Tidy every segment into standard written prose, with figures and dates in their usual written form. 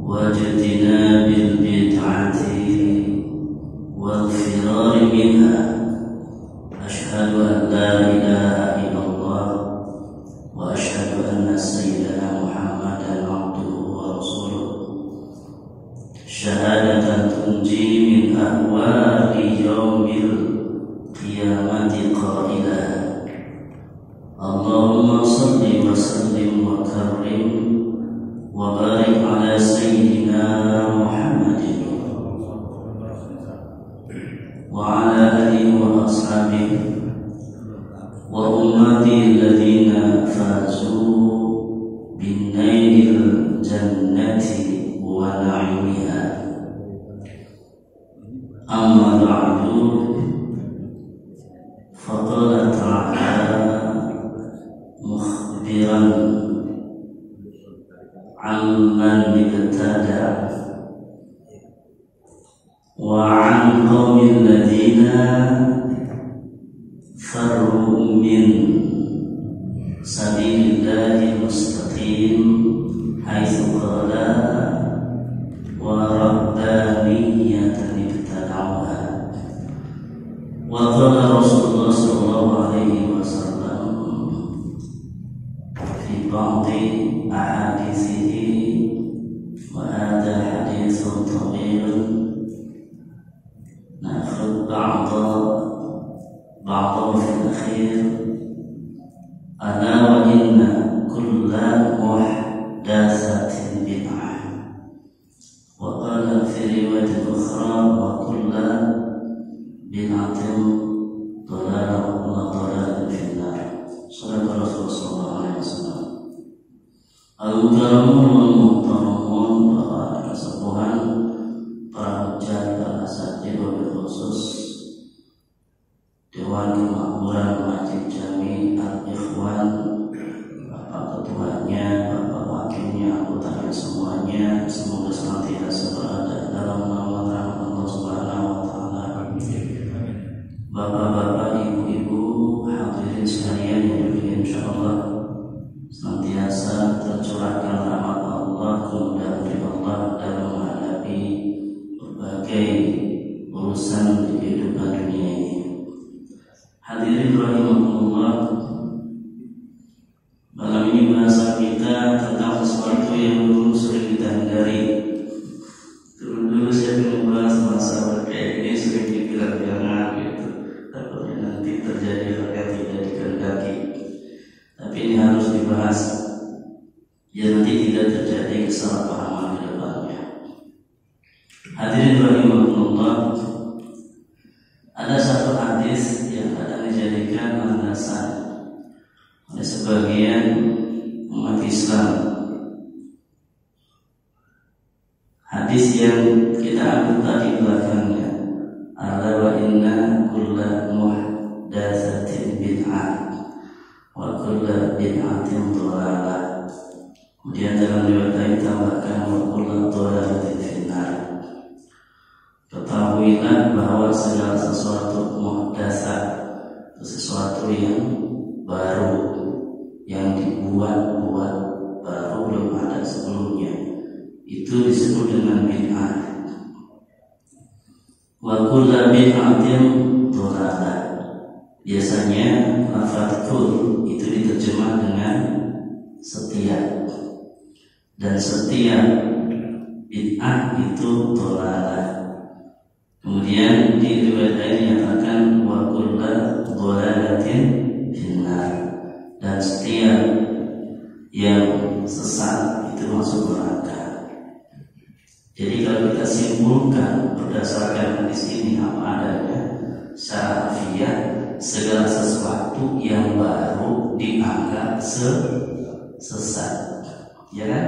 واجتناب البدعة والفرار منها. أشهد أن لا إله إلا الله وأشهد أن سيدنا محمدا عبده ورسوله شهادة تنجي من أهوال يوم القيامة قائلا اللهم صل وسلم وكرم وبارك على سيدنا محمد وعلى آله وأصحابه وأمته الذين فازوا بالنيل الجنة ونعيمها. أما بعد فقال تعالى مخبرا عمن ابتدع وعن قوم الذين فروا من سبيل الله المستقيم حيث قال ورهبانية ابتدعوها. وقال رسول الله صلى الله عليه وسلم في بعض أحاديثه وهذا حديث طويل نأخذ بعضه في الأخير ألا وإن كل محدثة بدعة. وقال في رواية أخرى وكل بدعة ضلالة وكل ضلالة في النار. صدق رسول صلى الله عليه وسلم. Al-Mukarramun wal Muhtaramun, para kesepuhan, para hujjah, para asatidz, wabil khusus Dewan Kemakmuran Masjid Jami Al-Ikhwan, Bapak Ketuanya, Bapak Wakilnya, anggotanya semuanya, semoga senantiasa berada dalam naungan rahmat Allah Subhanahu wa Ta'ala. Bapak-bapak, ibu-ibu, hadirin sekalian yang dimuliakan insyaallah, senantiasa tercurahkan rahmat Allah, kemudahan dari Allah dalam menghadapi berbagai urusan di kehidupan dunia ini. Hadirin rahimakumullah, malam ini bahasa kita tentang sesuatu yang dulu sering kita hindari. Dulu saya membahas masalah kayak ini sering dibilang jangan gitu, takutnya nanti terjadi hal yang tidak dikehendaki. Tapi ini harus dibahas, ya nanti tidak terjadi kesalahpahaman di depannya. Hadirin rahimakumullah, ada satu hadis yang kadang dijadikan landasan oleh sebagian umat Islam. Hadis yang kita ambil tadi belakangnya, ala wa inna kulla muhdatsatin bid'ah wa kulla bid'atin dhalalah. Kemudian dalam riwayat lain tambahkan wa kulla dhalalatin finnar. Ketahuilah bahwa segala sesuatu muhdatsah, sesuatu yang baru, yang dibuat-buat baru, belum ada sebelumnya, itu disebut dengan bid'ah. Wa kulla bid'atin dhalalah. Biasanya lafaz kul itu diterjemah dengan setiap, dan setiap bid'ah itu dhalalah. Kemudian di riwayat lain dinyatakan wa kullu dhalalatin finnar, dan setiap yang sesat itu masuk neraka. Jadi kalau kita simpulkan berdasarkan hadis ini apa adanya, secara harfiah segala sesuatu yang baru dianggap sesat, ya kan?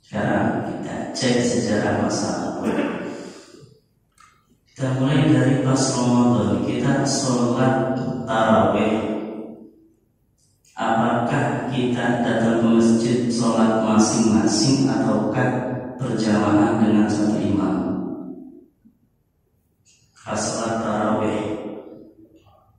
Sekarang kita cek sejarah masalah. Kita mulai dari pas Ramadan, kita sholat tarawih. Apakah kita datang ke masjid sholat masing-masing ataukah berjamaah dengan satu imam? Pas sholat tarawih,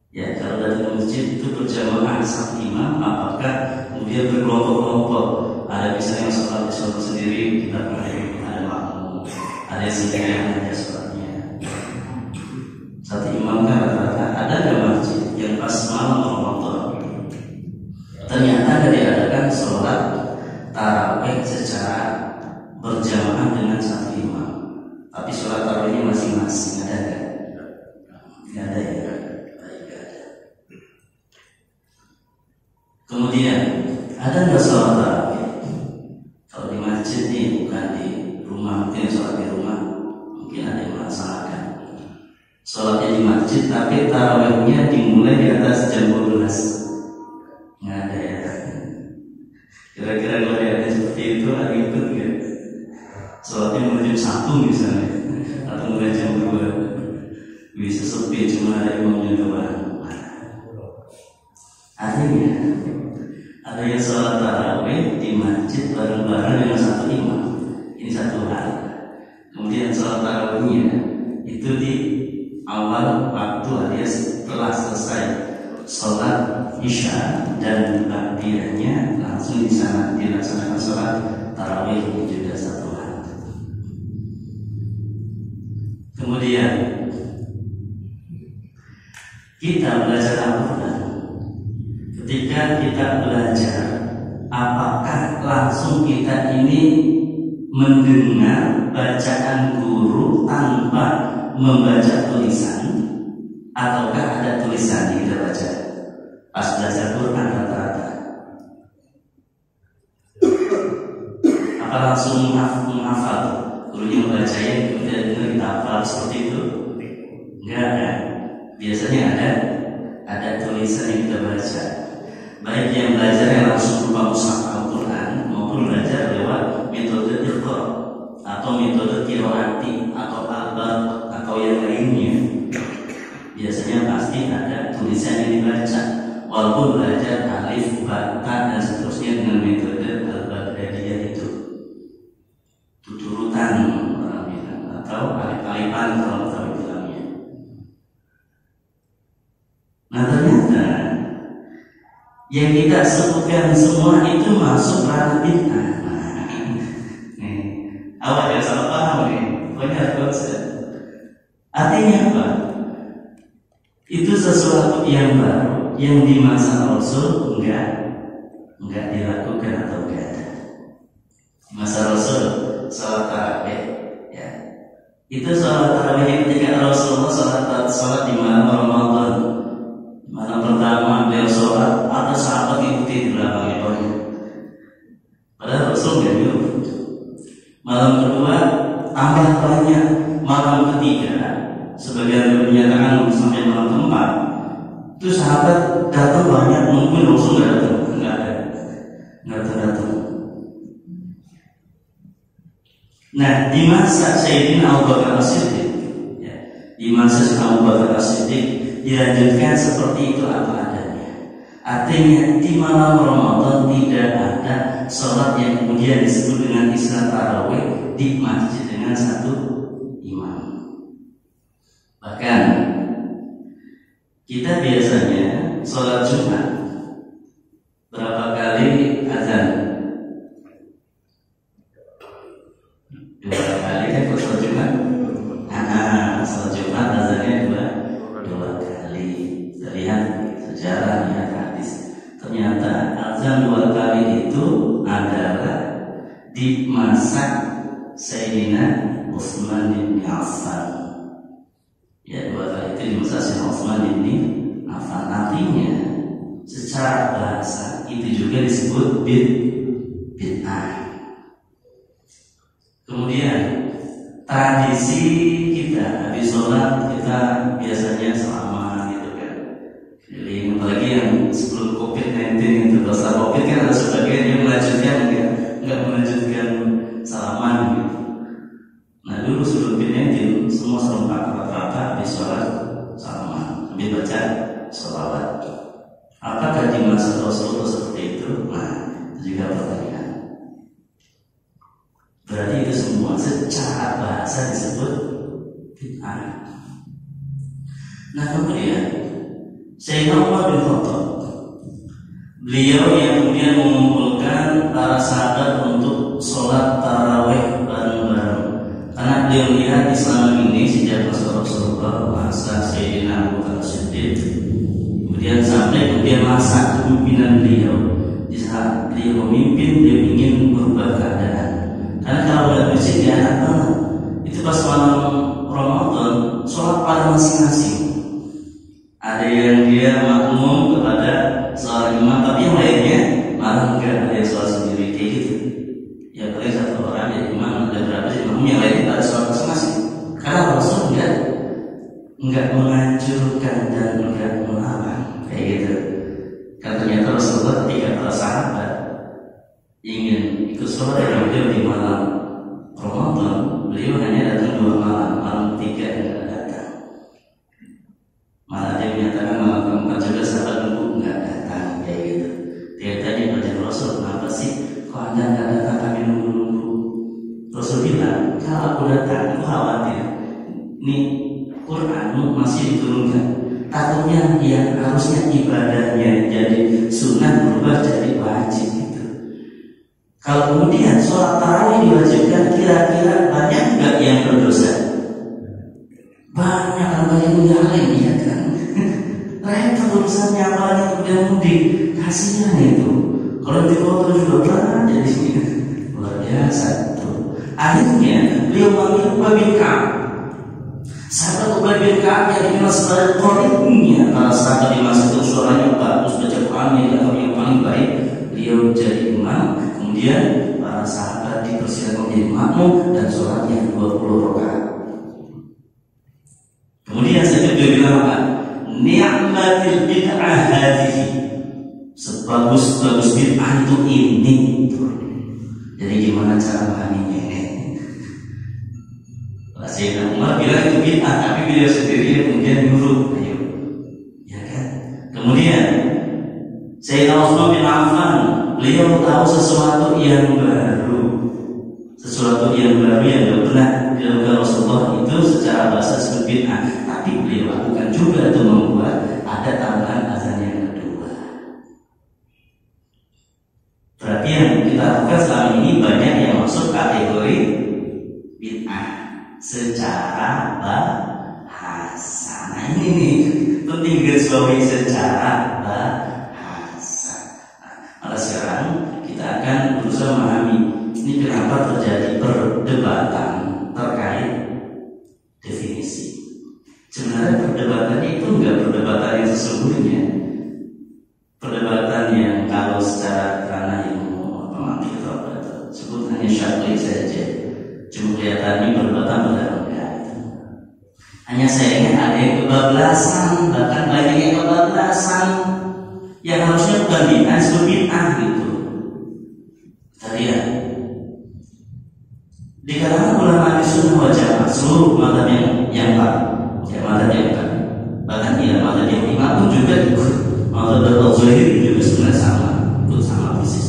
ya kalau datang ke masjid itu berjamaah satu imam, apakah kemudian berkelompok-kelompok? Ada misalnya yang sholat sendiri, di belakang ada makmum, ada yang sendirian aja sholatnya. Satu imam kan rata-rata ada nggak masjid yang pas malam Ramadan ternyata ada diadakan sholat tarawih secara berjamaah dengan satu imam, tapi sholat tarawihnya masing-masing. Ada nggak? Nggak ada ya. Baik, nggak ada. Kemudian ada nggak sholat tarawih? Kalau di masjid nih, bukan di rumah, mungkin sholat di rumah, mungkin ada yang melaksanakan sholatnya di masjid, tapi tarawihnya dimulai di atas jam 12. Nggak ada ya. Kira-kira kalau ada seperti itu, ada ikut nggak? Sholatnya mulai jam 1 misalnya, atau mulai jam 2, bisa sepi, cuma ada imamnya doang. Artinya ada yang sholat tarawih di masjid bareng-bareng dengan satu imam. Ini satu hal. Kemudian sholat tarawihnya itu di awal waktu alias setelah selesai sholat isya dan ba'diyahnya langsung di sana dilaksanakan sholat tarawih. Ini juga satu hal. Kemudian kita belajar Al-Quran. Ketika kita belajar, apakah langsung kita ini mendengar bacaan guru tanpa membaca tulisan, ataukah ada tulisan yang kita baca? Pas belajar Quran rata-rata, apa langsung menghafal? Gurunya membacain, kemudian kita hafal seperti itu? Enggak ada. Biasanya ada tulisan yang kita baca. Baik yang belajar yang langsung berupa mushaf Al-Quran maupun belajar lewat metode Iqra atau metode Qiraati atau Al-Baq atau yang lainnya, biasanya pasti ada tulisan yang dibaca. Walaupun belajar alif, ba, ta dan seterusnya dengan metode Al-Baghdadiyah itu tuturutan orang bilang, atau alif-alifan kalau tahu bilangnya. Nah ternyata yang kita sebutkan semua itu masuk ranah bid'ah. Awak jangan salah paham nih, banyak konsep. Artinya apa? Itu sesuatu yang baru yang di masa Rasul enggak dilakukan atau enggak ada. Di masa Rasul salat tarawih, ya. Itu salat tarawih ketika Rasulullah salat di malam Ramadan. Malam pertama beliau sholat, atau sahabat ikuti di belakangnya banyak. Padahal Rasul nggak nyuruh. Malam kedua tambah banyak. Malam ketiga, sebagian menyatakan sampai malam keempat, itu sahabat datang banyak, mungkin Rasul nggak datang, nggak datang. Nah, di masa Sayyidina Abu Bakar As-Siddiq, ya, di masa Abu Bakar As-Siddiq dilanjutkan seperti itu apa adanya. Artinya di malam Ramadan tidak ada sholat yang kemudian disebut dengan istilah tarawih di masjid dengan satu imam. Bahkan kita biasanya sholat Jumat berapa kali azan? Dua kali kan kalau sholat Jumat. Sholat Jumat azannya dua kali. Kita lihat sejarah, lihat hadis. Ternyata azan 2 kali itu adalah di masa Sayyidina Utsman bin Affan. Ya, 2 kali itu di masa Sayyidina Utsman bin Affan. Artinya secara bahasa itu juga disebut bid'ah. Kemudian tradisi kita habis sholat kita biasanya selama gitu kan, keliling. Apalagi yang sebelum COVID-19 itu, dosa COVID kan ada sebagian yang melanjutkan nggak melanjutkan salaman gitu. Nah dulu sebelum COVID-19 semua serempak rata-rata habis sholat salaman sambil baca sholawat. Apakah di masa Rasulullah seperti itu? Nah itu juga pertanyaan. Berarti itu semua secara bahasa disebut bid'ah. Nah kemudian Sayyidina Umar bin Khattab, beliau yang kemudian mengumpulkan para sahabat untuk sholat tarawih kepemimpinan beliau. Di saat beliau memimpin, dia ingin merubah keadaan. Karena kalau lihat masjid dia enak banget. Itu pas malam Ramadan, sholat pada masing-masing. Ada yang dia makmum kepada seorang imam, tapi yang lainnya malah enggak, ada yang sholat sendiri kayak gitu. Ya paling satu orang jadi imam, ada berapa sih imam, yang lainnya pada sholat masing-masing. Karena Rasul enggak menganjurkan dan enggak melarang kayak gitu. Kan ternyata Rasulullah ketika para sahabat ingin ikut sholat dengan beliau di malam Ramadan, beliau hanya datang 2 malam, malam 3 enggak datang. Malah dia menyatakan malam keempat juga sahabat nunggu enggak datang kayak gitu. Dia tanya pada Rasul, kenapa sih kok Anda enggak datang, kami nunggu-nunggu? Rasul bilang, kalau aku datang aku khawatir nih Quran masih diturunkan, takutnya yang harusnya ibadahnya jadi sunnah berubah jadi wajib gitu. Kalau kemudian sholat tarawih diwajibkan, kira-kira banyak nggak yang berdosa? Banyak, banyak yang ya kan. Repot urusannya, apalagi kemudian mudik, kasihan itu. Kalau di foto juga berat jadi luar biasa tuh. Akhirnya beliau manggil Ubay bin Ka'ab. Sahabat Ubay bin Ka'ab yang dikenal sebagai qori'nya para sahabat di masa itu, suaranya bagus, baca Qurannya yang paling baik. Beliau jadi imam, kemudian para sahabat dipersilakan menjadi makmum dan sholatnya 20 rakaat. Kemudian saya juga bilang apa? Ni'matil bid'ah hadhihi. Sebagus-bagus bid'ah itu ini. Jadi gimana cara memahaminya? Sayyidina Umar bilang itu bid'ah, tapi beliau sendiri kemudian nyuruh, ayo, ya kan? Kemudian Sayyidina Utsman bin Affan, beliau tahu sesuatu yang baru yang tidak pernah dilakukan Rasulullah, itu secara bahasa disebut bid'ah, tapi beliau lakukan juga untuk membuat ada tambahan azan yang kedua. Berarti yang kita lakukan selama ini banyak yang masuk kategori bid'ah secara bahasa. Nah ini nih penting garis bawahi, secara bahasa. Nah, sekarang kita akan berusaha memahami ini kenapa terjadi perdebatan terkait definisi. Sebenarnya perdebatannya itu enggak perdebatan yang sesungguhnya, perdebatan yang kalau secara ranah ilmu pemantik atau sebut hanya syar'i saja. Cuma kelihatannya perdebatan benar-benar itu. Hanya sayangnya ada yang kebablasan, bahkan banyak yang kebablasan, yang harusnya bukan bid'ah, disebut bid'ah gitu. Kita lihat di kalangan ulama Ahlussunnah wal Jamaah, seluruh mazhab yang bahkan mazhab yang 5 pun juga ikut. Mazhab Al-Zahiri juga sebenarnya sama persis.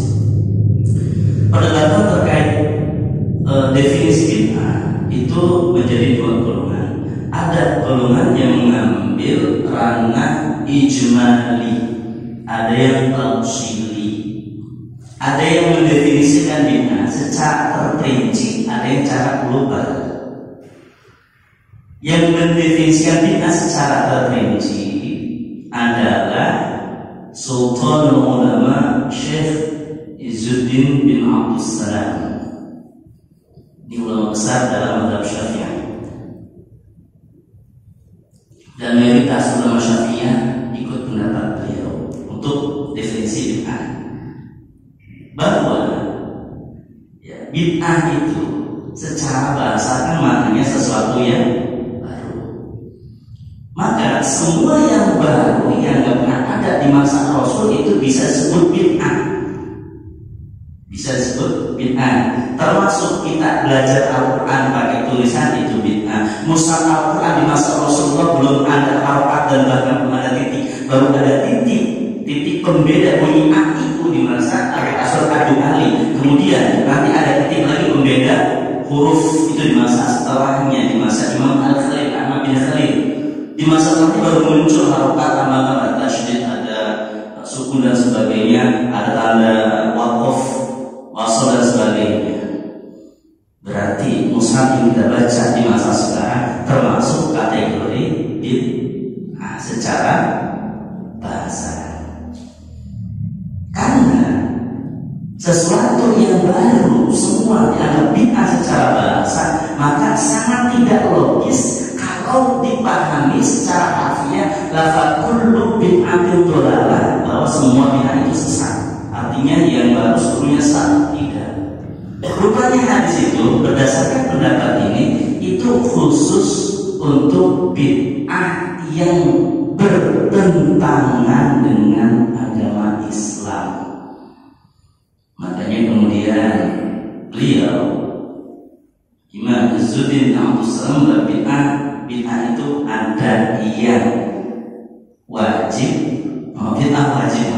Perdebatan terkait definisi bid'ah itu menjadi 2 golongan. Ada golongan yang mengambil ranah ijmali, ada yang tafsili, ada yang mendefinisikan bid'ah secara terperinci, ada yang secara global. Yang mendefinisikan bid'ah secara terperinci adalah Sultanul Ulama Syekh Izzuddin bin Abdus Salam. Ini ulama besar dalam mazhab Syafi'iyah, dan mayoritas ulama Syafi'iyah ikut pendapat beliau untuk definisi bid'ah bahwa ya, bid'ah itu secara bahasa kan maknanya sesuatu yang baru. Maka semua yang baru yang nggak pernah ada di masa Rasul itu bisa disebut bid'ah. Bisa disebut bid'ah. Termasuk kita belajar Al-Quran pakai tulisan itu bid'ah. Mushaf Al-Quran di masa Rasulullah belum ada harokat dan bahkan belum ada titik. Baru ada titik pembeda bunyi A itu di masa Rasul Adu Ali. Kemudian nanti ada titik lagi pembeda huruf itu di masa setelahnya, di masa Imam Al-Khalil, Ahmad bin Khalil. Di masa nanti baru muncul harokat, tambah tasydid, ada sukun dan sebagainya, ada tanda waqaf, wasol dan sebagainya. Berarti mushaf yang kita baca di masa sekarang termasuk kategori bid'ah secara bahasa. secara harfiah lafaz kullu bid'atin dhalalah, bahwa semua bid'ah itu sesat. Artinya yang baru seluruhnya sesat, tidak. Rupanya hadis itu berdasarkan pendapat ini itu khusus untuk bid'ah yang bertentangan dengan agama Islam. Makanya kemudian beliau Imam Izzuddin Abdus Salam berbid'ah, bid'ah itu ada yang wajib, bid'ah wajib,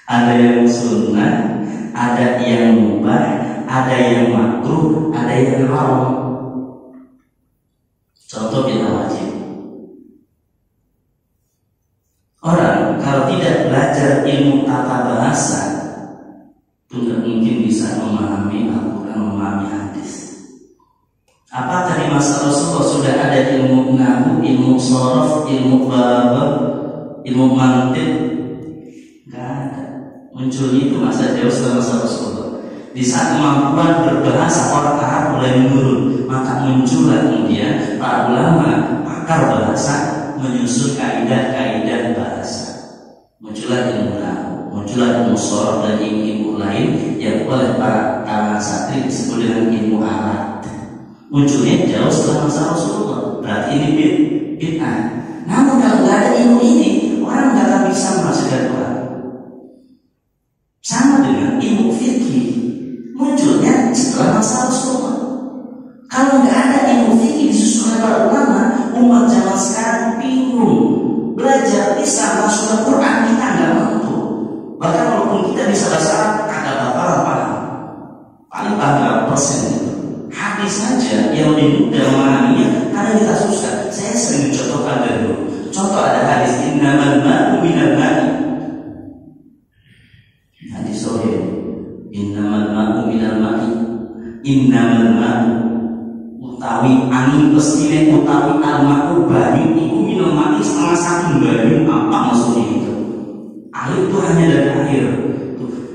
ada yang sunnah, ada yang mubah, ada yang makruh, ada yang haram. Contoh bid'ah wajib. Orang kalau tidak belajar ilmu tata bahasa itu tidak mungkin bisa memahami Al-Quran, memahami hadis. Apakah di masa Rasulullah sudah ada ilmu nahwu, ilmu shorof, ilmu balagha, ilmu mantiq? Tidak ada. Munculnya itu masa jauh setelah masa Rasulullah. Di saat kemampuan berbahasa orang Arab mulai menurun, maka muncullah kemudian para ulama pakar bahasa menyusun kaidah-kaidah bahasa. Muncullah ilmu nahwu, muncullah ilmu shorof dan ilmu lain yang oleh para kalangan santri disebut dengan ilmu alat. Munculnya jauh setelah masa Rasulullah. Berarti ini bid'ah. Namun kalau nggak ada ilmu ini, orang nggak akan bisa menghasilkan Quran. Sama dengan ilmu fikih, munculnya setelah masa Rasulullah. Kalau nggak ada ilmu fikih disusun oleh para ulama, umat zaman sekarang bingung. Belajar bisa masuk ke Quran kita nggak mampu. Bahkan walaupun kita bisa bahasa Arab, kagak bakalan paham. Paling paham persen itu. Hadis saja yang lebih mudah memahaminya karena kita susah. Saya sering mencontohkan dulu. Contoh ada hadis innamal ma'u minal ma'i. Hadis sahih. Innamal ma'u minal ma'i. Innamal ma'u utawi angin pestine utawi al-ma'u banyu iku minal ma'i, salah satu banyu. Apa maksudnya itu? Air itu hanya dari air.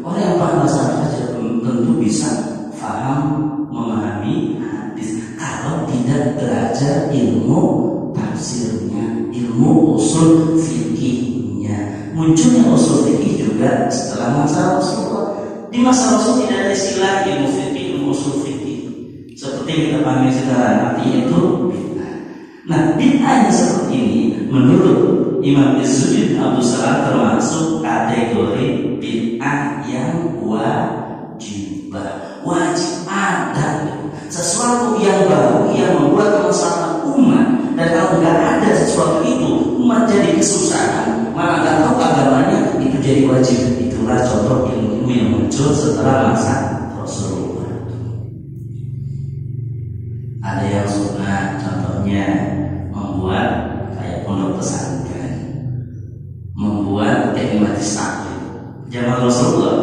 Orang yang paham bahasa Arab saja belum tentu bisa paham memahami hadis kalau tidak belajar ilmu tafsirnya, ilmu usul fikihnya. Munculnya usul fikih juga setelah masa Rasulullah. Di masa Rasul tidak ada istilah ilmu fikih, ilmu usul fikih seperti yang kita pahami sekarang. Artinya itu bid'ah. Nah, bid'ah yang seperti ini menurut Imam Izzuddin Abdus Salam termasuk kategori bid'ah yang wajibah. Wajib ada sesuatu yang baru yang membuat kemaslahatan umat, dan kalau nggak ada sesuatu itu umat jadi kesusahan, malah nggak tahu agamanya, itu jadi wajib. Itulah contoh ilmu yang muncul setelah masa Rasulullah. Ada yang sunnah, contohnya membuat kayak pondok pesantren, membuat teknik taklim. Zaman Rasulullah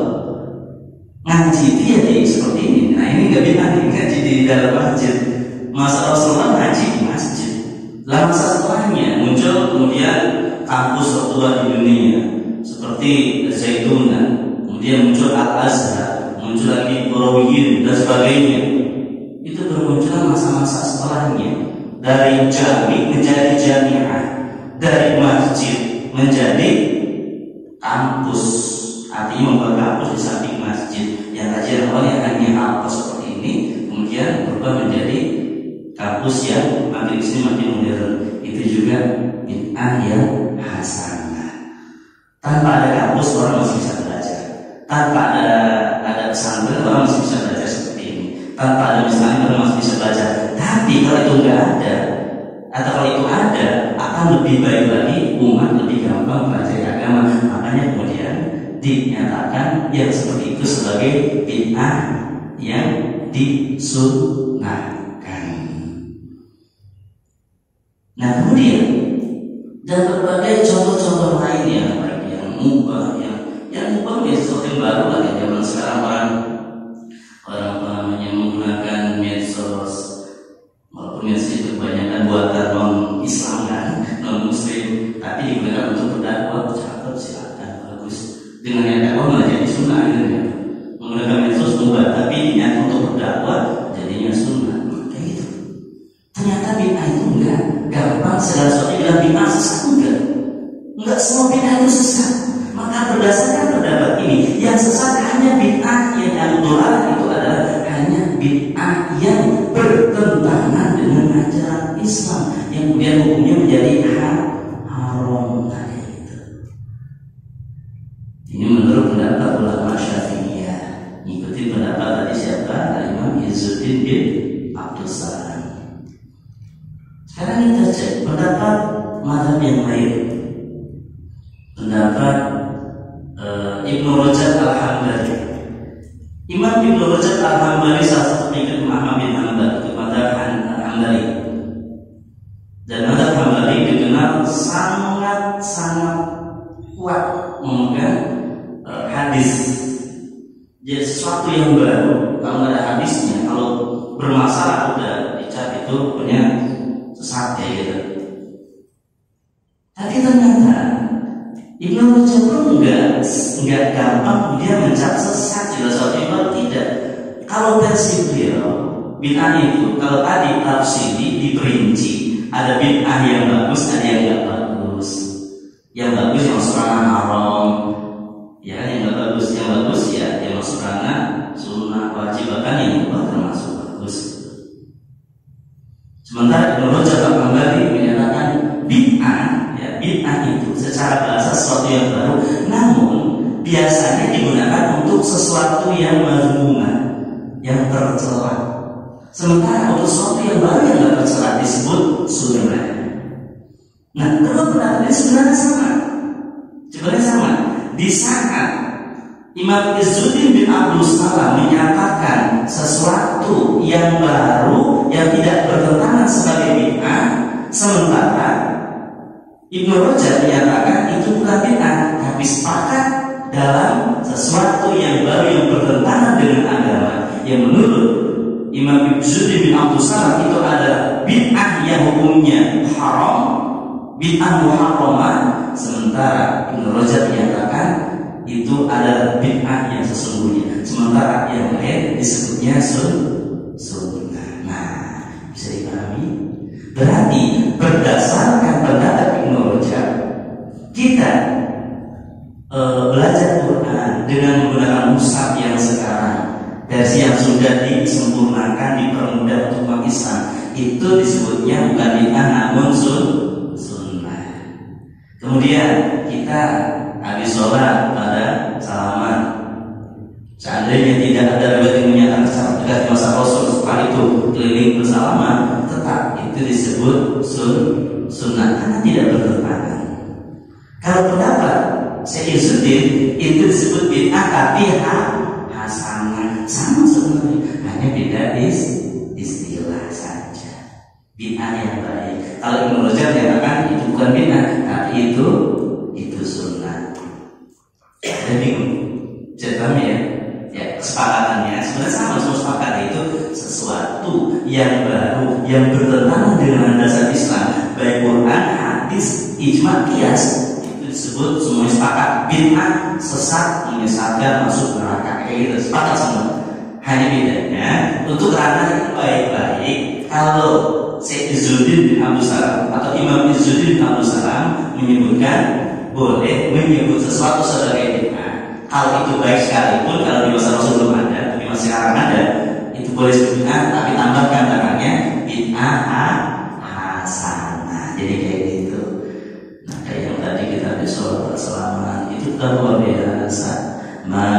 ngaji dia di seperti ini. Nah ini nggak bisa ngaji di dalam masjid. Masa Rasulullah ngaji di masjid. Lalu masa setelahnya muncul kemudian kampus tertua di dunia seperti Zaituna, kemudian muncul Al-Azhar, muncul lagi Qurawiyin dan sebagainya. Itu bermunculan masa-masa setelahnya. Dari jami menjadi jamiah, dari masjid menjadi kampus. Artinya membuat kampus di samping masjid. Yang kajian awalnya hanya kampus seperti ini, kemudian berubah menjadi kampus yang makin sini makin modern. Itu juga bid'ah yang hasanah. Tanpa ada kampus orang masih bisa belajar. Tanpa ada pesantren orang masih bisa belajar seperti ini. Tanpa ada misalnya orang masih bisa belajar. Tapi kalau itu nggak ada, atau kalau itu ada, akan lebih baik lagi, umat lebih gampang belajar agama. Makanya kemudian dinyatakan yang seperti itu sebagai bid'ah yang disunnahkan. Nah kemudian dan berbagai contoh-contoh lain yang baik, yang mubah, yang mubah ya sesuatu yang baru lah ya zaman sekarang orang menggunakan medsos, walaupun medsos itu kebanyakan buatan non Islam kan, non Muslim, tapi digunakan untuk berdakwah, cakep silakan, bagus. Dengan yang dakwah malah jadi sunnah ya. Menggunakan medsos mubah, tapi niat untuk berdakwah jadinya sunnah. Kayak gitu. Ternyata bid'ah itu enggak gampang segala sesuatu bilang bid'ah sesat, enggak semua bid'ah itu sesat. Maka berdasarkan pendapat ini, yang sesat hanya bid'ah yang dolar itu adalah hanya bid'ah yang bertentangan dengan ajaran Islam, yang kemudian hukumnya menjadi haram tadi itu. Ini menurut pendapat ulama Syafi'iyah. Ikuti pendapat tadi siapa? Imam Izzuddin bin Abdul Salam. Sekarang kita cek pendapat mazhab yang lain. Pendapat Ibnu Rajab Al-Hambali. Imam Ibnu Rajab Al-Hambali salah satu pengikut Ahmad bin Hanbal, itu mazhab Hambali. Dan mazhab Hambali dikenal sangat kuat memegang hadis. Jadi sesuatu yang baru, kalau nggak ada hadisnya, kalau bermasalah udah dicap itu punya sesat kayak gitu. Tapi ternyata Ibnu Rajab pun enggak gampang dia mencap sesat juga sesuatu yang baru, tidak. Kalau versi beliau bid'ah itu, kalau tadi tafsiri diperinci, ada bid'ah yang bagus, ada yang enggak bagus. Yang bagus yang masuk ranah haram, ya yang enggak bagus, yang bagus ya yang masuk ranah sunnah wajib, bahkan yang termasuk bagus. Sementara Ibnu Rajab Al-Hambali menyatakan bid'ah itu secara bahasa sesuatu yang baru, namun biasanya digunakan untuk sesuatu yang mazmumah, yang tercela. Sementara untuk sesuatu yang baru yang tidak tercela disebut sunnah. Nah, kedua pendapat ini sebenarnya sama. Di saat Imam Izzuddin bin Abdul Salam menyatakan sesuatu yang baru yang tidak bertentangan sebagai bid'ah, sementara Ibnu Rajab menyatakan itu bukan bid'ah, tapi sepakat dalam sesuatu yang baru yang bertentangan dengan agama, yang menurut Imam Izzuddin bin Abdul Salam itu adalah bid'ah yang hukumnya haram, bid'ah muharramah. Sementara Ibnu Rajab menyatakan itu adalah bid'ah yang sesungguhnya, sementara yang lain disebutnya sunnah. Nah, bisa dipahami? Berarti berdasarkan pendapat Ibnu Rajab, kita belajar Quran dengan menggunakan mushaf yang sekarang, versi yang sudah disempurnakan, dipermudah untuk umat Islam, itu disebutnya bukan bid'ah namun sunnah. Kemudian kita habis sholat pada salaman, seandainya tidak ada riwayat yang menyatakan secara tegas masa Rasul setelah itu keliling bersalaman, tetap itu disebut sunnah karena tidak bertentangan. Kalau pendapat Syekh Izzuddin itu disebut bid'ah tapi hasanah, sama sebenarnya, hanya beda istilah saja. Bid'ah yang baik. Kalau Ibnu Rajab menyatakan itu bukan bid'ah tapi itu sunnah. Jadi ceritanya ya kesepakatannya sebenarnya sama, semua sepakat itu sesuatu yang baru yang bertentangan dengan dasar Islam, baik Quran, hadis, ijma, qiyas, itu disebut semua sepakat bid'ah, sesat, menyesatkan, masuk neraka, kayak gitu, sepakat semua. Hanya bedanya untuk ranah itu baik-baik. Kalau Syekh Izzuddin bin Abdul Salam atau Imam Izzuddin bin Abdul Salam menyebutkan boleh menyebut sesuatu sebagai bid'ah, hal itu baik sekalipun kalau di masa Rasul belum ada, tapi masih sekarang ada, itu boleh disebut bid'ah, tapi tambahkan belakangnya bid'ah hasanah. Jadi kayak gitu. Nah, kayak yang tadi kita sholat bersalaman itu kan luar biasa.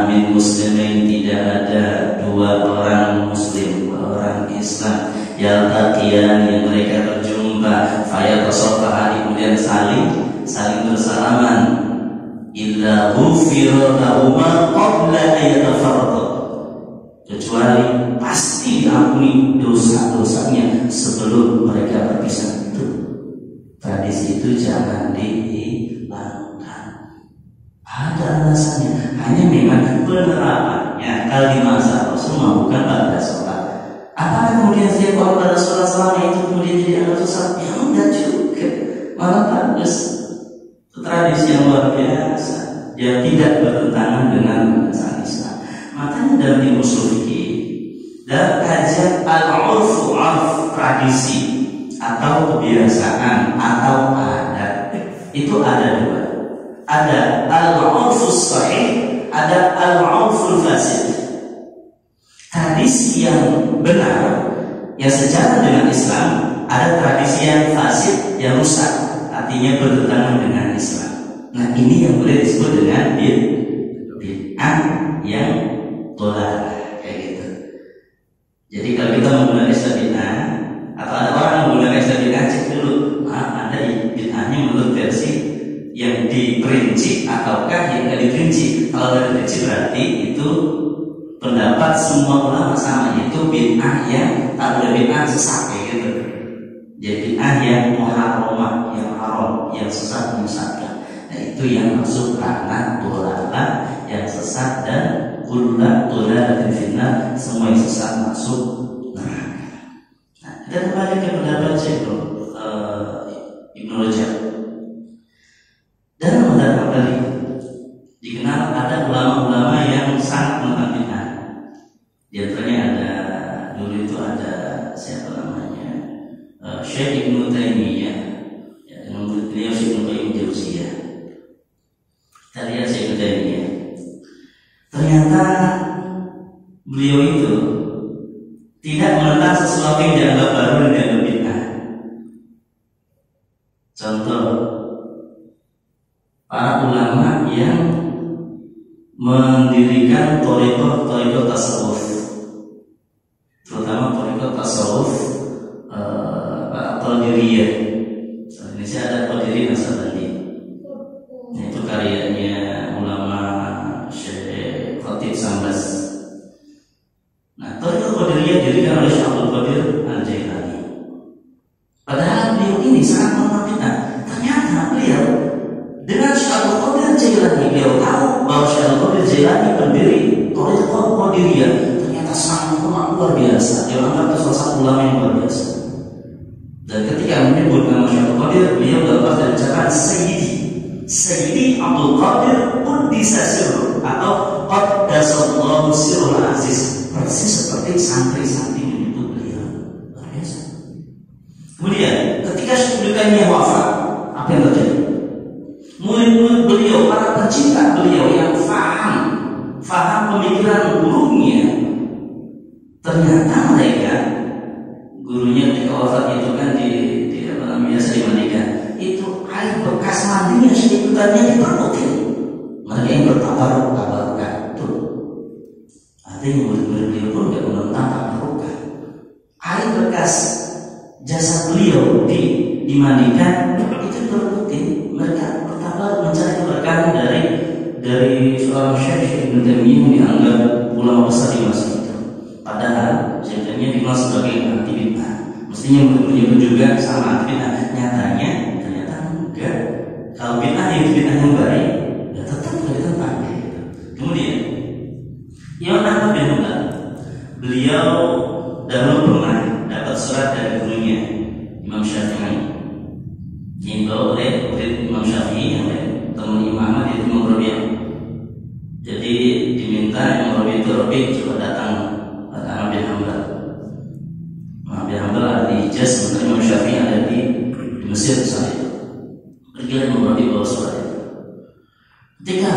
Min muslimin, tidak ada dua orang muslim, dua orang Islam yaltaqiyan yang mereka berjumpa fayatasaffahan, kemudian saling bersalaman, illa ghufira lahuma qabla ayatafarraq, kecuali pasti diampuni dosa-dosanya sebelum mereka berpisah. Itu tradisi itu jangan dihilangkan. Ada alasannya, hanya memang penerapannya kalau di masa Rasul bukan pada sholat. Apakah kemudian setiap orang pada sholat selama itu kemudian jadi anggap sesat? Ya enggak juga, malah bagus. Tradisi yang luar biasa yang tidak bertentangan dengan dasar Islam. Makanya dalam ilmu ushul fikih, dalam kajian al-urfu, tradisi atau kebiasaan atau adat. Itu ada dua. Ada al-'urfus sahih, ada al-'urful fasid. Tradisi yang benar yang sejalan dengan Islam, ada tradisi yang fasid yang rusak, artinya bertentangan dengan Islam. Nah, ini yang boleh disebut dengan bid'ah yang dhalalah, kayak gitu. Jadi kalau kita menggunakan istilah bid'ah atau ada orang menggunakan istilah bid'ah, cek dulu, ada bid'ahnya menurut versi yang diperinci ataukah yang tidak diperinci. Kalau tidak diperinci berarti itu pendapat semua ulama sama, yaitu bid'ah yang tak boleh, bid'ah sesat kayak gitu. Jadi bid'ah yang muharramah, yang haram, yang sesat, menyesatkan. Nah, itu yang masuk ranah dhalalah, yang sesat, dan kullu dhalalatin finnar, semua yang sesat masuk neraka. Nah, kita kembali ke pendapat Syekh Ibnu Rajab. Dalam madhab Hambali dikenal ada ulama-ulama yang sangat menentang bid'ah. Di antaranya ada, dulu itu ada siapa namanya, Syekh Ibnu Taimiyah, ya, dengan murid beliau Syekh Ibnu Qayyim Jauziyah. Kita lihat Syekh Ibnu Taimiyah, ternyata beliau itu tidak menentang sesuatu yang dianggap baru dan dianggap bid'ah. Contoh, para ulama yang mendirikan thariqah tasawuf, terutama thariqah tasawuf Qadiriyah. Di Indonesia ada Qadiriyah Nasabandi. Itu karyanya ulama Syekh Khatib Sambas. Nah, thariqah Qadiriyah didirikan oleh Syekh Abdul Qadir Al-Jailani. Padahal beliau ini sangat menentang bid'ah. Ternyata beliau dengan Syekh Abdul Qadir Al-Jailani, beliau tahu bahwa Syekh Abdul Qadir Al-Jailani pendiri thariqah Qadiriyah. Ternyata sangat luar biasa. Dia anggap salah satu ulama yang luar biasa. Dan ketika menyebut nama Syekh Abdul Qadir, beliau lepas dari ucapan Sayyidi Abdul Qadir Quddisa Sirruh atau Qaddasallahu Sirrul Aziz, persis seperti santri-santri menyebut beliau. Luar biasa. Kemudian ketika Syekh Taimiyah wafat, apa yang terjadi? Murid-murid beliau, para pencinta beliau yang faham pemikiran gurunya, ternyata mereka, gurunya ketika wafat itu kan biasa dimandikan, itu air bekas mandinya sedikitnya diperkutin. Mereka yang bertabaruk tuh, artinya murid-murid beliau pun tidak menentang tabarukah. Air bekas jasad beliau dimandikan itu diperkutin. Mereka bertabaruk mencari keberkahan dari seorang Syekh Ibnu Taimiyah yang dianggap ulama besar di masa itu. Padahal Syekh Taimiyah dikenal sebagai anti bid'ah. Mestinya murid-murid juga sama anti bid'ah. Ternyata enggak. Kalau bid'ah itu bid'ah yang baik, ya tetap tidak ditentang. Kemudian Imam Ahmad bin Hanbal, beliau dahulu pernah dapat surat dari gurunya Imam Syafi'i, dibawa oleh murid Imam Syafi'i yang teman Imam Ahmad itu Imam Rabi'. Jadi diminta Imam Rabi' coba datang Ahmad bin Hanbal. Ahmad bin Hanbal ada di Hijaz, sementara Imam Syafi'i ada di Mesir saat itu. Pergilah Imam Rabi' bawa surat itu. Ketika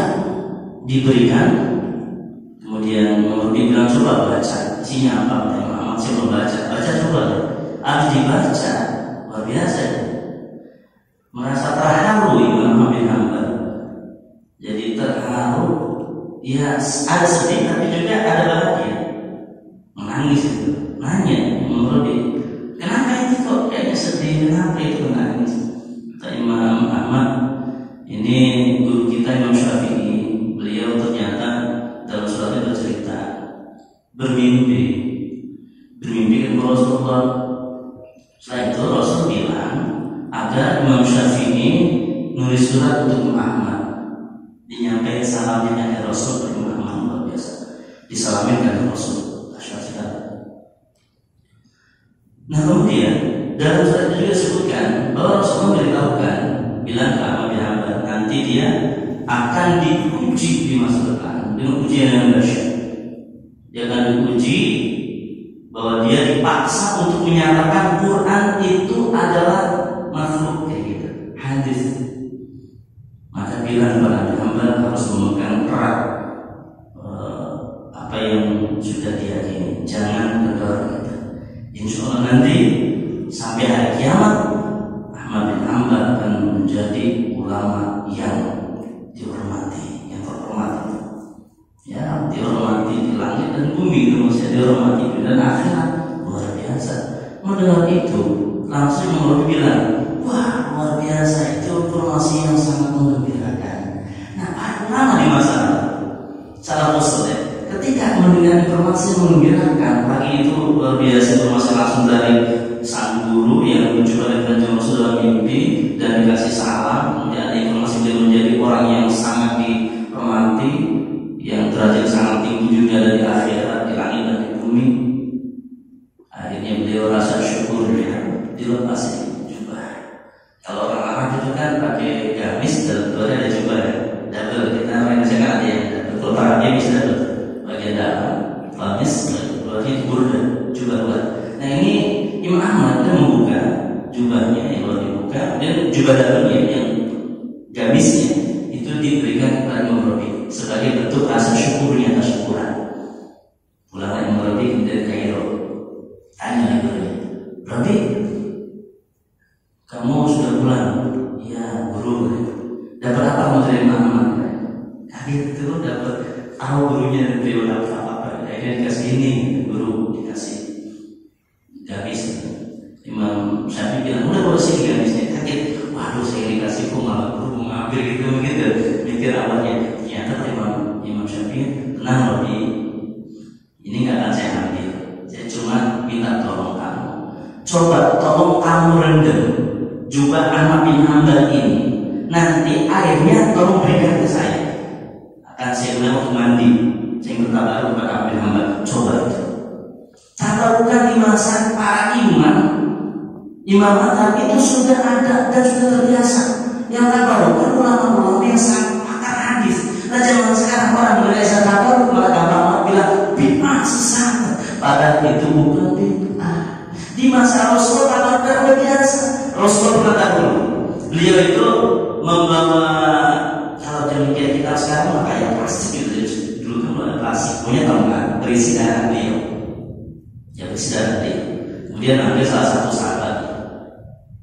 diberikan, kemudian Imam Rabi' bilang coba baca isinya apa. Imam Ahmad coba baca coba. Habis dibaca, luar biasa. Merasa terharu Imam Ahmad bin Hanbal. Jadi terharu, ya ada sedih tapi juga ada bahagia. Menangis itu. Nanya Imam Rabi, kenapa ini kok kayaknya sedih, kenapa itu menangis? Kata Imam Ahmad, ini guru kita Imam Syafi'i, beliau ternyata dalam suratnya bercerita bermimpi ketemu Rasulullah. Setelah itu Rasul bilang agar Imam Syafi'i nulis surat untuk Imam Ahmad, dinyampaikan salamnya dari Rasul ke Imam Ahmad. Luar biasa, disalamin dari Rasul. Nah, kemudian dalam surat itu juga disebutkan bahwa Rasulullah memberitahukan, bilang ke Ahmad bin Hanbal, nanti dia akan diuji di masa depan dengan ujian yang dahsyat. Dia akan diuji bahwa bahwa dia dipaksa untuk menyatakan Quran itu adalah makhluk kayak gitu, hadis. Maka bilang kepada hamba harus memegang erat apa yang sudah diyakini, jangan kendor gitu. Insya Allah nanti sampai hari kiamat Ahmad bin Hanbal akan menjadi ulama yang dihormati, yang terhormat, ya dihormati di langit dan bumi, termasuk dihormati di dan akhirat. Luar biasa. Mendengar itu langsung Umar bilang, wah luar biasa, itu informasi yang sangat menggembirakan. Nah, para ulama di masa salafus saleh ketika mendengar informasi menggembirakan, pagi itu luar biasa, informasi langsung dari sang guru yang berjumpa dengan Kanjeng Rasul dalam mimpi dan dikasih salam. Kemudian ada informasi beliau menjadi orang yang sangat dihormati, yang derajat sangat tinggi juga dari akhirat, di langit dan di bumi. Akhirnya beliau rasa syukur ya, dilepas jubah. Kalau orang Arab itu kan pakai gamis dan luarnya ada jubah ya, double. Kita Indonesia kan ada yang double. Kalau Arabnya bisa double, bagian dalam gamis, luarnya itu burda, jubah luar. Nah ini Imam Ahmad kan membuka jubahnya yang luar dibuka, dan jubah dalamnya yang gamisnya itu diberikan kepada Imam Rabi sebagai bentuk rasa syukurnya atas syukuran. Ulama Imam Rabi dari Kairo tanya lagi, Rabi, kamu sudah pulang? Ya guru, dapat apa dari Imam Ahmad? Kaget itu dapat tahu gurunya dan beliau dapat apa? Akhirnya dikasih ini, guru dikasih gamis. Imam Syafi'i bilang, udah bawa sini gamisnya. Kaget, waduh saya dikasih kok malah guru mengambil gitu. Mikir awalnya, ternyata Imam Syafi'i, tenang Robi, ini nggak akan saya ambil. Saya cuma minta tolong kamu, coba tolong kamu rendam jubah Ahmad bin Hanbal ini. Nanti airnya tolong berikan ke saya, akan saya gunakan untuk mandi. Saya minta baru kepada Ahmad bin Hanbal, coba itu. Tabarukan di masa para imam madhab itu sudah ada dan sudah terbiasa. Yang tabarukan ulama-ulama yang sangat pakar hadis. Nah zaman sekarang orang berbiasa tabaruk malah gampang bilang bid'ah sesat. Padahal itu bukan bid'ah. Di masa Rasul tabaruk udah biasa. Rasul mengatakan beliau itu membawa, kalau demikian kita sekarang kayak plastik gitu. Dulu kan ada plastik punya tempat berisi darah beliau. Ya berisi darah beliau. Kemudian ada salah satu sahabat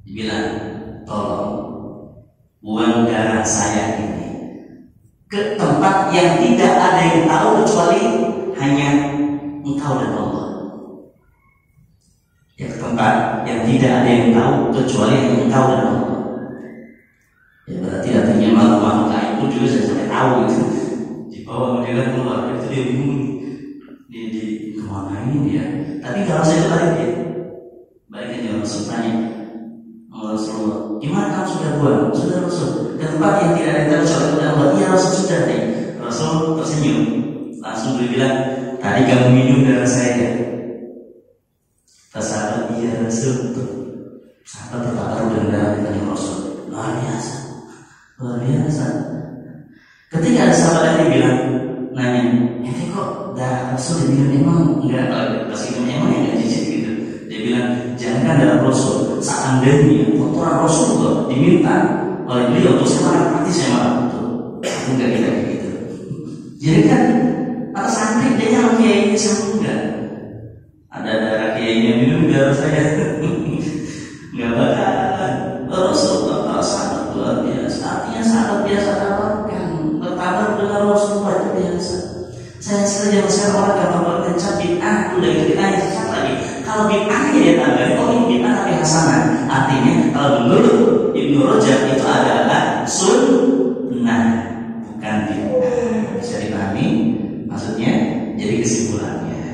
dibilang, tolong buang darah saya ini ke tempat yang tidak ada yang tahu kecuali hanya engkau dan Allah. Ya, ke tempat yang tidak ada yang tahu kecuali hanya engkau dan Allah. Ya berarti artinya makhluk lain pun juga saya sampai tahu gitu. Dibawa dia keluar, itu dia bingung di kemana ini dia. Tapi kalau saya balik dia baiknya Rasul tanya, Rasulullah, gimana kamu sudah buang? Sudah Rasul, ke tempat yang tidak ada yang tahu kecuali Allah. Iya Rasul sudah nih. Rasul tersenyum, langsung dia bilang, tadi kamu minum darah saya. Sahabat, iya Rasul. Sahabat tertarik dengan darah dari Rasul. Luar biasa, luar biasa. Ketika ada sahabat yang bilang, nanya, ini kok darah Rasul diminum emang enggak? Pas minum emang yang nggak jijik gitu. Dia bilang, jangan darah Rasul. Seandainya kotoran Rasulullah diminta oleh beliau untuk saya marah, pasti saya marah betul. Enggak kayak gitu. Jadi kan atau santri dia nyala kiai sama enggak? Ada darah kiainya minum darah saya. Enggak bakalan. Rasulullah kalau sangat luar biasa. Artinya sangat biasa dapatkan bertabar dengan Rasulullah itu biasa. Saya saja masih orang gampang berkencang bid'ah, udah itu bid'ah yang sesat lagi. Kalau bid'ahnya dia tambahin, oh ini bid'ah tapi hasanah. Artinya kalau menurut Ibnu Rajab itu adalah sunnah, bukan bid'ah. Bisa dipahami maksudnya? Jadi kesimpulannya,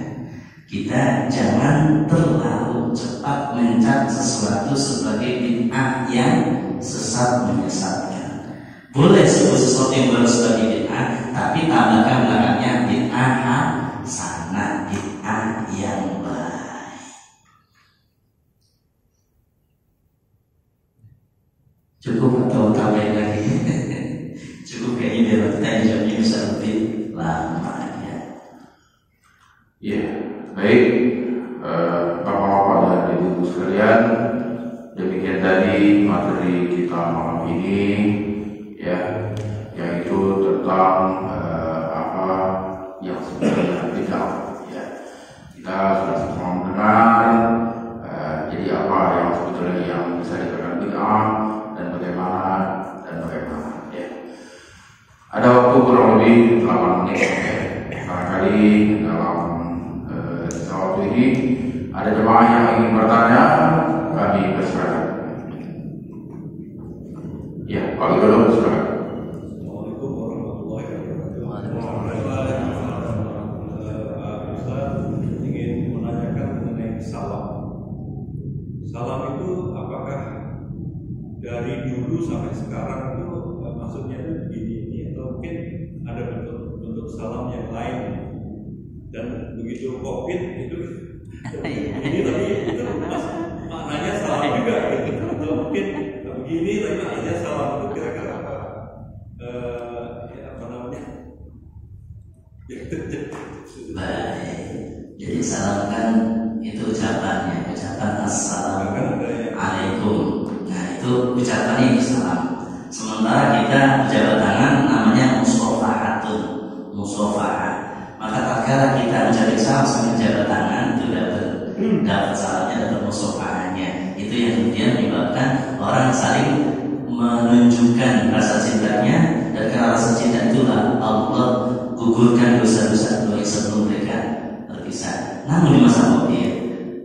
kita jangan terlalu cepat mencap sesuatu sebagai bid'ah yang sesat menyesatkan. Boleh sebut sesuatu yang baru sebagai bid'ah, tapi tambahkan belakangnya bid'ah hasanah, bid'ah yang baik. Cukup atau tambahin lagi? Cukup kayaknya biar kita jawabnya bisa lebih lama ya. Ya, baik. Bapak-bapak dan ibu-ibu sekalian, demikian tadi materi kita malam ini, ya, yaitu tentang apa yang sebenarnya bid'ah. Ya, kita sudah semua mendengar. Jadi apa yang sebetulnya yang bisa dikatakan bid'ah dan bagaimana. Ya. Ada waktu kurang lebih 8 menit. Ya. Barangkali dalam waktu ini ada jemaah yang ingin bertanya, kami persilakan. Ya, Pak Widodo, silakan. Assalamualaikum warahmatullahi wabarakatuh. Ustaz ingin menanyakan mengenai salam. Salam itu apakah dari dulu sampai sekarang itu maksudnya itu begini atau mungkin ada bentuk salam yang lain? Dan begitu COVID itu ini tapi itu maknanya salam juga gitu. Atau mungkin begini tapi maknanya salam itu kira-kira apa? Apa namanya? Baik. Jadi salam kan itu ucapan assalamualaikum. Nah itu ucapannya itu salam. Sementara kita berjabat tangan namanya musafahatun. Maka tatkala kita menjabat salam sambil jabat tangan itu dapat salamnya, dapat musafahannya. Itu yang kemudian menyebabkan orang saling menunjukkan rasa cintanya, dan karena rasa cinta itulah Allah gugurkan dosa-dosa sebelum mereka berpisah. Namun di masa COVID,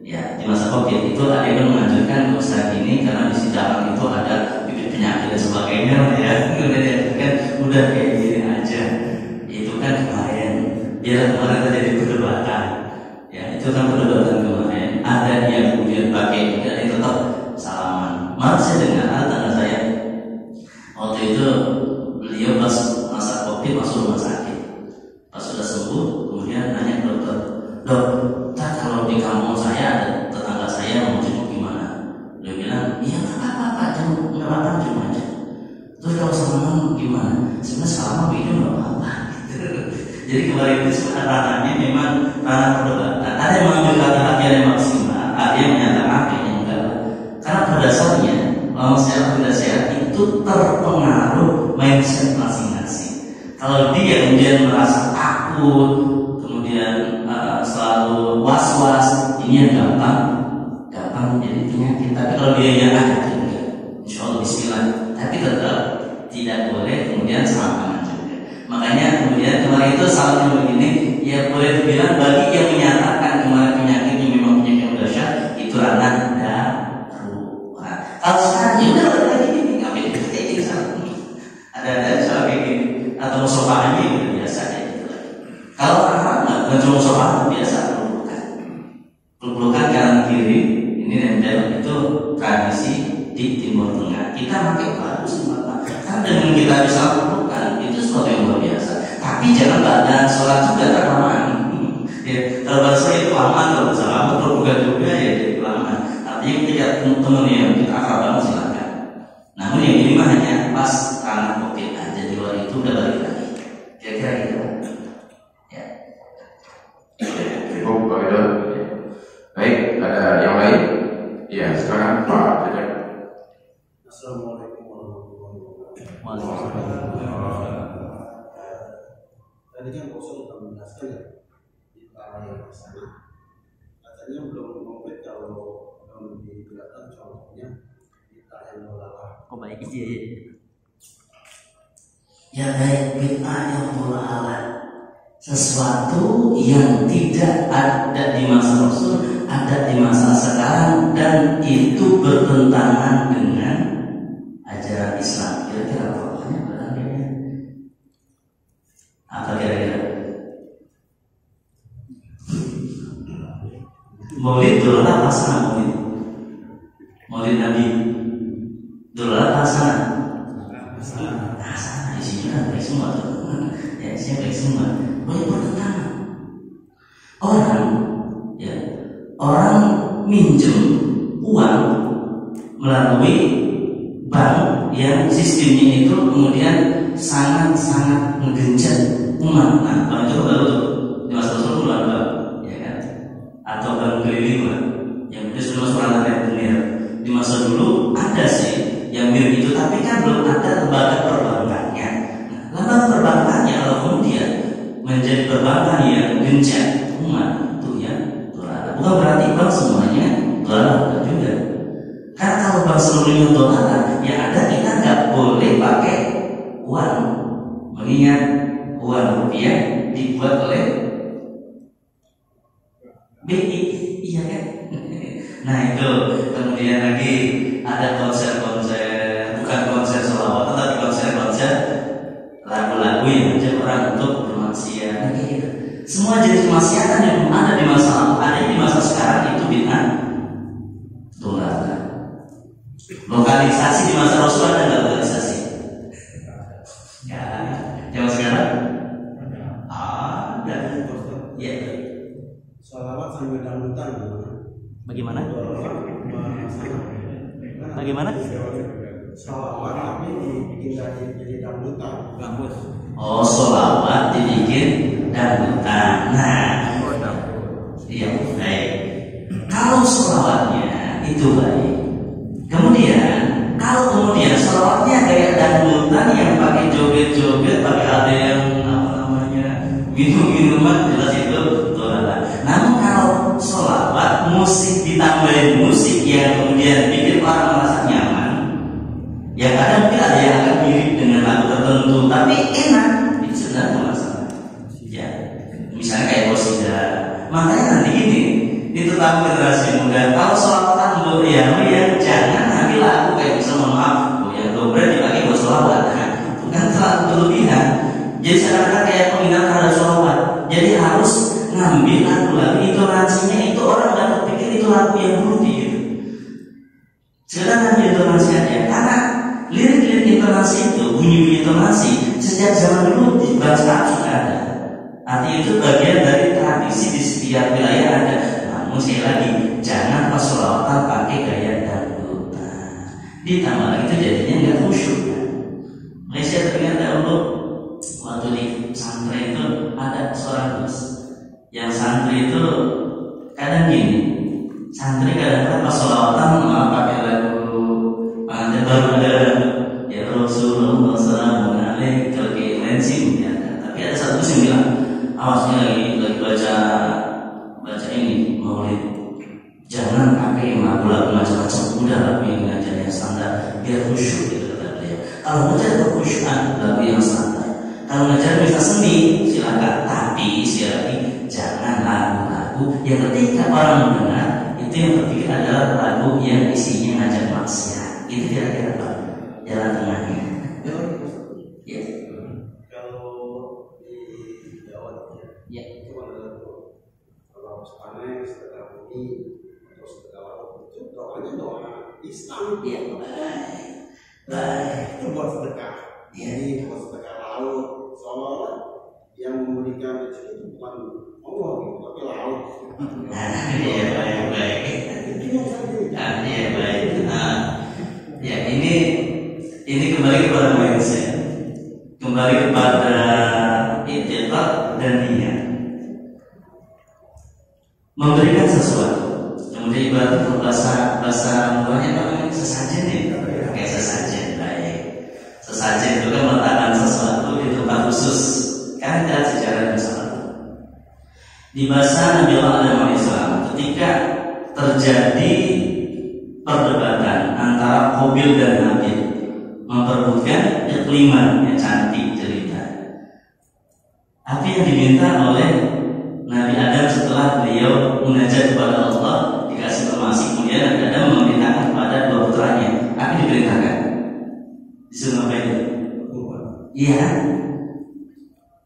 ya di masa COVID itu ada yang menganjurkan Ustaz ini karena di sidang itu ada bibit penyakit dan sebagainya, ya kemudian kan udah kayak gini aja. Itu kan kemarin, biar kemarin terjadi perdebatan, ya itu kan perdebatan kemarin. Ada yang kemudian pakai dan itu tetap salaman. Malah saya dengar tanda saya waktu itu beliau pas masa COVID masuk rumah sakit. Pas sudah sembuh, kemudian nanya ke dokter, "Dok, kalau di kampung saya ada tetangga saya mau jenguk gimana?" Dia bilang, "Iya nggak apa-apa Pak, jenguk nggak apa-apa, jenguk aja." Terus kalau salaman gimana? Sebenarnya salaman itu nggak apa-apa. Jadi kemarin itu sebenarnya ranahnya memang ranah perdebatan. Ada yang mengambil hati-hati, ada yang maksimal, ada yang menyatakan apa yang enggak. Karena pada dasarnya ulama secara tidak sehat itu terpengaruh mindset masing-masing. Kalau dia kemudian merasa takut, kemudian selalu was-was, ini yang gampang menjadi penyakit. Tapi kalau dia yang ada juga, insya Allah Bismillah. Tapi tetap tidak boleh kemudian salah juga. Makanya kemudian kemarin itu salahnya begini, ya boleh dibilang bagi yang menyatakan kemarin penyakitnya memang penyakit yang dahsyat, itu ranah darurat. Kalau sekarang ya udah lagi ini ngapain ini ada soal kayak gini atau musafahannya itu biasa gitu. Kalau orang nggak cuma musafahan biasa pelukan kanan kiri ini nempel, itu tradisi di Timur Tengah. Kita pakai bagus karena dengan kita bisa pelukan itu sesuatu yang luar biasa. Tapi jangan badan sholat juga terlalu ya, kalau bahasa itu aman, kalau bahasa aman pelukan juga ya jadi lama. Artinya ketika teman-teman yang kita akrab banget silakan. Namun yang ini mah hanya pas karena COVID aja, di luar itu udah balik lagi. Kira-kira gitu. Ya. Cukup Pak Widodo. Baik, ada yang lain? Ya, sekarang Pak Widodo. Assalamualaikum warahmatullahi wabarakatuh. Tadi kan Pak Ustaz sudah menjelaskan ya di arah yang sama. Katanya belum konkret kalau dibedakan contohnya kita yang melalah. Oh baik aja ya. Ya baik, bid'ah yang mulalah, sesuatu yang tidak ada di masa Rasul, ada di masa sekarang, dan itu bertentangan dengan ajaran Islam. Kira-kira apa? Apa kira-kira? Maulid dolalah pasangan Maulid Nabi dolalah pasangan. Nah, isinya baik semua tuh. Ya, isinya baik semua. Boleh bertentangan. Orang minjem uang melalui bank yang sistemnya itu kemudian sangat-sangat menggenjot umat. Nah, kalau itu baru tuh di masa Rasul belum ada, ya kan? atau berkeliling lah. Yang itu semua peralatan yang benar. Di masa dulu ada sih yang mirip itu, tapi kan belum ada lembaga perbankannya. Nah, lembaga perbankannya kalau kemudian menjadi perbankan yang gencar umat itu ya dolar. Bukan berarti bank semuanya dolar juga. Karena kalau bank seluruhnya dolar, ya ada kita nggak boleh pakai uang. Mengingat uang rupiah dibuat oleh BI, iya kan? Nah itu kemudian lagi ada konser-konser, bukan konser sholawat, tapi konser-konser lagu-lagu yang mengajak orang untuk bermaksiat. Nah, gitu. Semua jenis kemaksiatan yang ada di masa lalu, ada di masa sekarang itu bid'ah tunggal. Lokalisasi di masa Rasul ada nggak lokalisasi? Ya, zaman sekarang ada. Ya. Sholawat sambil dangdutan Bagaimana? Bagaimana? Sholawat tapi dibikin jadi dangdutan. Bagus. Oh, sholawat dibikin dangdutan. Nah, iya baik. Kalau sholawatnya itu baik. Kemudian, kalau kemudian sholawatnya kayak dangdutan yang pakai joget-joget, pakai ada yang apa namanya minum-minuman, jelas itu tolak. Namun kalau sholawat musik ditambahin musik yang kemudian bikin orang merasa nyaman, ya kadang mungkin ada yang akan mirip dengan lagu tertentu, tapi enak, itu sebenarnya masalah. Ya, misalnya kayak qasidah. Makanya nanti gini, itu tamu generasi muda. Kalau sholawatan yang jangan ambil lagu kayak bisa maaf, yang dobra dipakai buat sholawat, bukan terlalu berlebihan. Jadi sekarang kayak peminat terhadap sholawat. Jadi harus ngambil lagu-lagu intonasinya itu orang nggak berpikir itu lagu yang berudi gitu. Sekarang ambil intonasi aja, karena lirik-lirik intonasi itu, bunyi-bunyi intonasi sejak zaman dulu di bangsa sudah ada. Artinya itu bagian dari tradisi di setiap wilayah ada. Namun sekali lagi, jangan pas sholawatan pakai gaya dangdutan. Ditambah lagi itu jadinya nggak khusyuk. Malaysia teringat dahulu waktu di santri itu ada seorang bos. Yang santri itu kadang gini, santri kadang-kadang pas sholawatan malah pakai lagu pengantin baru ada ya Rasulullah sallallahu alaihi kalau kayak lain sih ya. Tapi ada satu yang bilang, awasnya lagi baca ini maulid, jangan pakai lagu-lagu macam-macam, udah lagu yang ngajarnya standar biar khusyuk gitu kata beliau. Kalau ngajar kekhusyukan lagu yang standar, kalau ngajar bisa seni silakan, tapi sekali lagi jangan lagu-lagu yang ketika orang mendengar itu yang berpikir adalah lagu yang isinya ngajak maksiat. Itu kira-kira apa jalan tengahnya? Ya. Kalau di Jawa Ya. itu ada kalau panen setelah bumi atau setelah laut itu doanya doa Islam. Ya, baik. Itu buat sedekah. Jadi buat sedekah laut. Soalnya yang memberikan rezeki itu bukan Allah gitu, tapi laut. Iya baik. Iya baik. Ya ini kembali kepada mindset, kembali kepada i'tiqad dan niat. Memberikan sesuatu, kemudian ibarat bahasa mudahnya namanya sesajen ya, kayak sesajen baik. Sesajen itu kan meletakkan sesuatu di tempat khusus. Kan ada sejarah bersama. Di masa Nabi Allah SAW, ketika terjadi perdebatan antara Qabil dan Habil memperebutkan ikliman yang cantik cerita. Apa yang diminta oleh Nabi Adam setelah beliau munajat kepada Allah, dikasih informasi, kemudian Nabi Adam memerintahkan kepada dua putranya. Apa yang diperintahkan? Disuruh apa itu? Iya.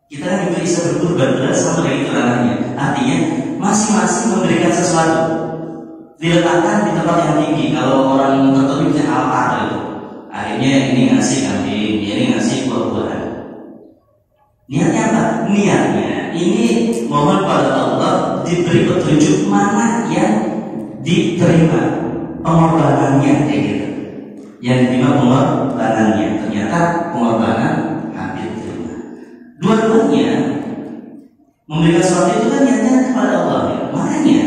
Kita kan juga bisa berkurban sama kayak itu ranahnya. Artinya masing-masing memberikan sesuatu, diletakkan di tempat yang tinggi. Kalau orang tertentu bisa altar gitu. Akhirnya ini ngasih kambing, ini ngasih buah-buahan. Niatnya apa? Niatnya ini mohon pada Allah diberi petunjuk mana yang diterima pengorbanannya kayak gitu. Yang diterima pengorbanannya, ternyata pengorbanan hampir diterima. Dua-duanya memberikan sesuatu itu kan niatnya kepada Allah ya. Makanya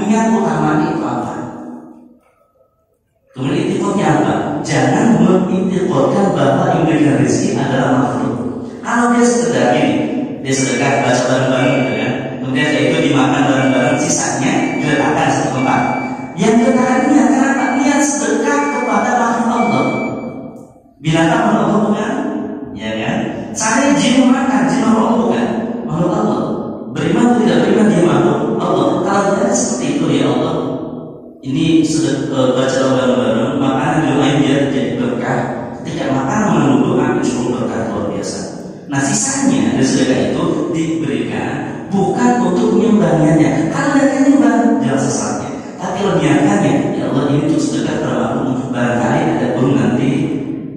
niat utama itu apa. Kemudian itikadnya apa? Jangan mengitikadkan bahwa yang memberikan rezeki adalah makhluk. Kalau dia sekedar ini, dia sedekah baca bareng-bareng gitu kan, kemudian itu dimakan bareng-bareng, sisanya diletakkan satu tempat. Yang diletakkan niat kenapa? Niat sedekah kepada makhluk Allah. Binatang makhluk Allah bukan? Ya kan? Saya jin makan, jin makhluk Allah bukan? Makhluk Allah. Beriman atau tidak beriman dia makhluk Allah. Kalau tidak seperti itu ya Allah, ini sudah baca bareng-bareng, makanan doain biar jadi berkah. Ketika makan menunggu akan suruh berkah luar biasa. Nah sisanya dari sedekah itu diberikan bukan untuk menyembahnya. Kalau mereka nyembah jangan sesatnya. Tapi kalau niatannya, ya Allah ini untuk sedekah terlalu barangkali ada burung nanti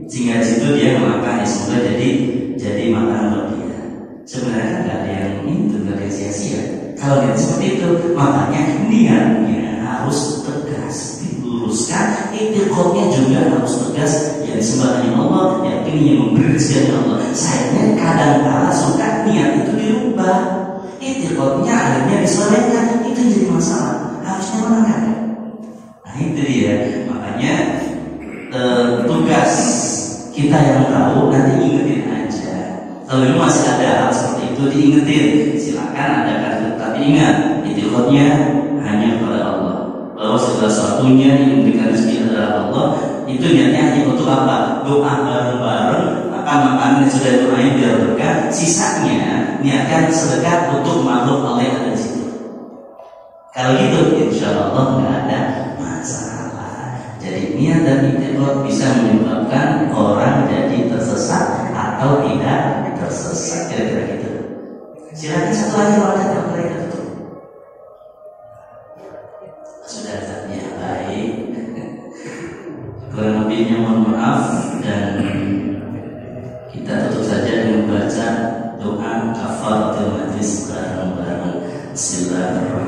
sehingga situ dia makan, ya semoga jadi makanan buat dia. Sebenarnya nggak ada yang itu, nggak ada yang sia-sia. Kalau niat seperti itu, makanya niatnya harus tegas, diluruskan. Itikadnya juga harus tegas. Yang disembahnya Allah, yang ingin memberi rezeki Allah. Sayangnya kadang-kala suka niat itu dirubah. Itikadnya akhirnya diselewengkan. Itu jadi masalah. Harusnya mana kan? Nah itu dia. Makanya tugas kita yang tahu nanti ingetin aja. Kalau memang masih ada hal seperti itu diingetin, silakan adakan. Tapi ingat, itikadnya hanya kepada Allah. Bahwa segala sesuatunya yang memberikan rezeki adalah Allah. Itu niatnya hanya untuk apa? Doa bareng-bareng, makan makanan yang sudah doain biar berkah. Sisanya niatkan sedekah untuk makhluk Allah yang ada di situ. Kalau gitu, insya Allah nggak ada masalah. Jadi niat dan itikad bisa menyebabkan orang jadi tersesat atau tidak tersesat. Kira-kira gitu. Silakan satu lagi kalau ada yang mereka tutup. Sudah saatnya baik. Kurang lebihnya mohon maaf dan kita tutup saja dengan membaca doa kafaratul majlis bareng-bareng. Bismillahirrahmanirrahim.